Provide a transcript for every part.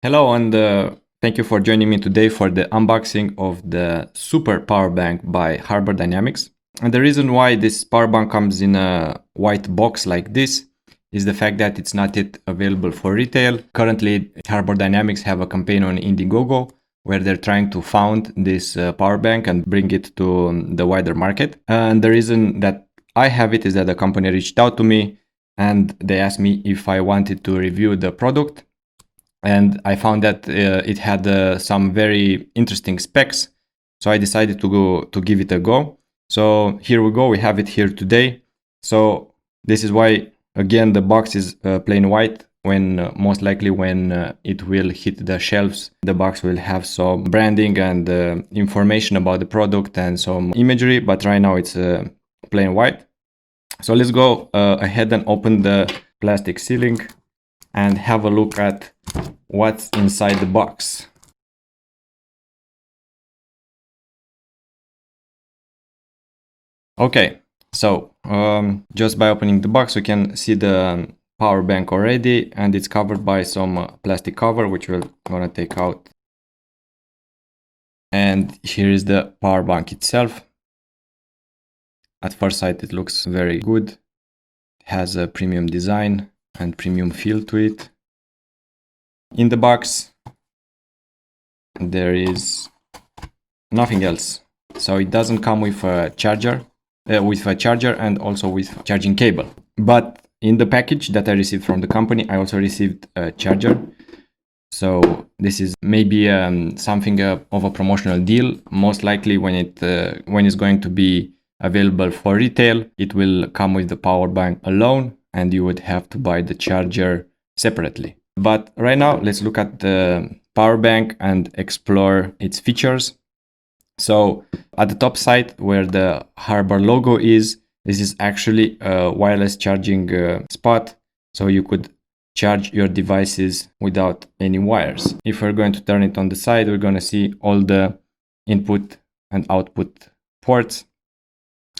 Hello and thank you for joining me today for the unboxing of the Super Power Bank by Harbor Dynamics. And the reason why this power bank comes in a white box like this is the fact that it's not yet available for retail. Currently, Harbor Dynamics have a campaign on Indiegogo where they're trying to found this power bank and bring it to the wider market. And the reason that I have it is that the company reached out to me and they asked me if I wanted to review the product. And I found that it had some very interesting specs, so I decided to give it a go. So here we go, we have it here today. So this is why, again, the box is plain white. When most likely when it will hit the shelves, the box will have some branding and information about the product and some imagery, but right now it's plain white. So let's go ahead and open the plastic sealing and have a look at what's inside the box. Okay, so just by opening the box, we can see the power bank already, and it's covered by some plastic cover, which we're gonna take out. And here is the power bank itself. At first sight, it looks very good. It has a premium design and premium feel to it. In the box, there is nothing else. So it doesn't come with a charger, and also with charging cable. But in the package that I received from the company, I also received a charger. So this is maybe something of a promotional deal. Most likely when it's going to be available for retail, it will come with the power bank alone, and you would have to buy the charger separately. But right now, let's look at the power bank and explore its features. So at the top side where the Harbor logo is, this is actually a wireless charging spot. So you could charge your devices without any wires. If we're going to turn it on the side, we're going to see all the input and output ports.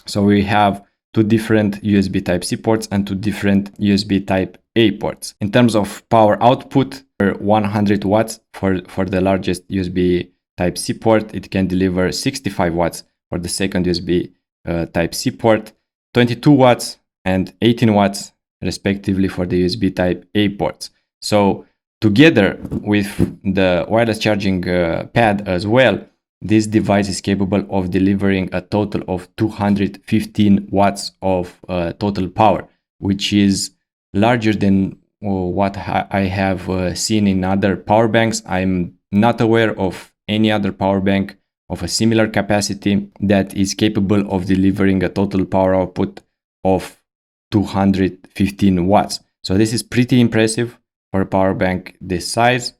So we have two different USB Type-C ports and two different USB Type-A ports. In terms of power output, 100 watts for the largest USB Type-C port. It can deliver 65 watts for the second USB Type-C port, 22 watts and 18 watts respectively for the USB Type-A ports. So together with the wireless charging pad as well, this device is capable of delivering a total of 215 watts of total power, which is larger than what I have seen in other power banks. I'm not aware of any other power bank of a similar capacity that is capable of delivering a total power output of 215 watts. So this is pretty impressive for a power bank this size.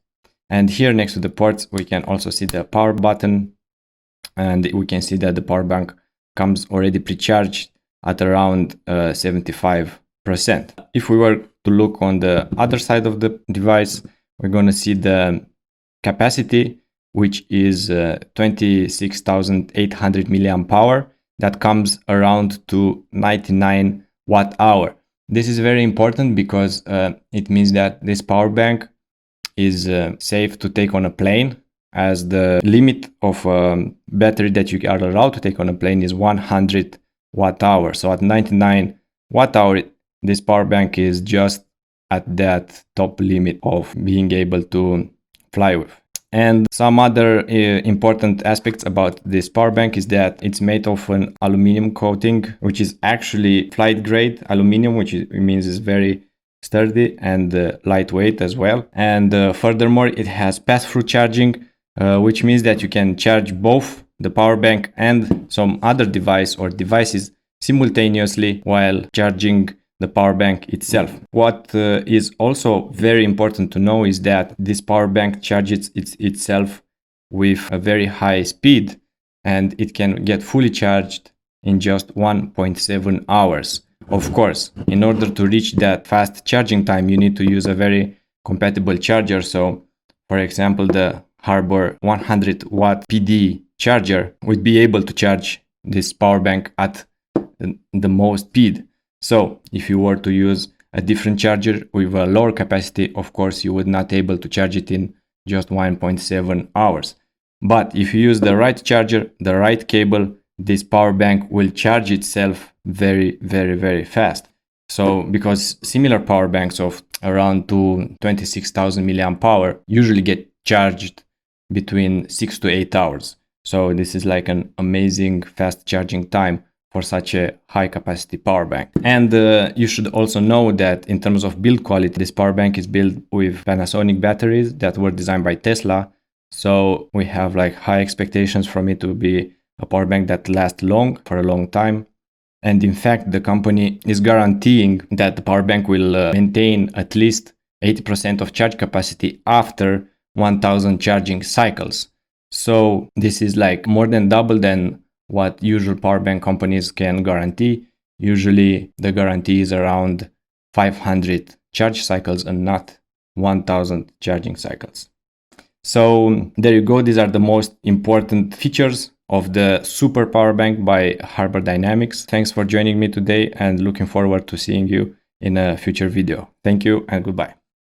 And here next to the ports, we can also see the power button, and we can see that the power bank comes already pre-charged at around 75%. If we were to look on the other side of the device, we're going to see the capacity, which is 26,800 milliamp hour. That comes around to 99 watt hour. This is very important because it means that this power bank is safe to take on a plane, as the limit of battery that you are allowed to take on a plane is 100 watt hour. So at 99 watt hour, this power bank is just at that top limit of being able to fly with. And some other important aspects about this power bank is that it's made of an aluminum coating, which is actually flight grade aluminum, which means it's very sturdy and lightweight as well. And furthermore, it has pass-through charging, which means that you can charge both the power bank and some other device or devices simultaneously while charging the power bank itself. What is also very important to know is that this power bank charges itself with a very high speed, and it can get fully charged in just 1.7 hours. Of course, in order to reach that fast charging time, you need to use a very compatible charger. So, for example, the Harbor 100 watt PD charger would be able to charge this power bank at the most speed. So if you were to use a different charger with a lower capacity, of course, you would not be able to charge it in just 1.7 hours. But if you use the right charger, the right cable, this power bank will charge itself very, very, very fast. So because similar power banks of around 26,000 milliamp hour usually get charged between 6 to 8 hours. So this is like an amazing fast charging time for such a high capacity power bank. And you should also know that in terms of build quality, this power bank is built with Panasonic batteries that were designed by Tesla. So we have like high expectations from it to be a power bank that lasts long for a long time. And in fact, the company is guaranteeing that the power bank will maintain at least 80% of charge capacity after 1000 charging cycles. So this is like more than double than what usual power bank companies can guarantee. Usually the guarantee is around 500 charge cycles and not 1000 charging cycles. So there you go. These are the most important features of the Super Power Bank by Harbor Dynamics. Thanks for joining me today and looking forward to seeing you in a future video. Thank you and goodbye.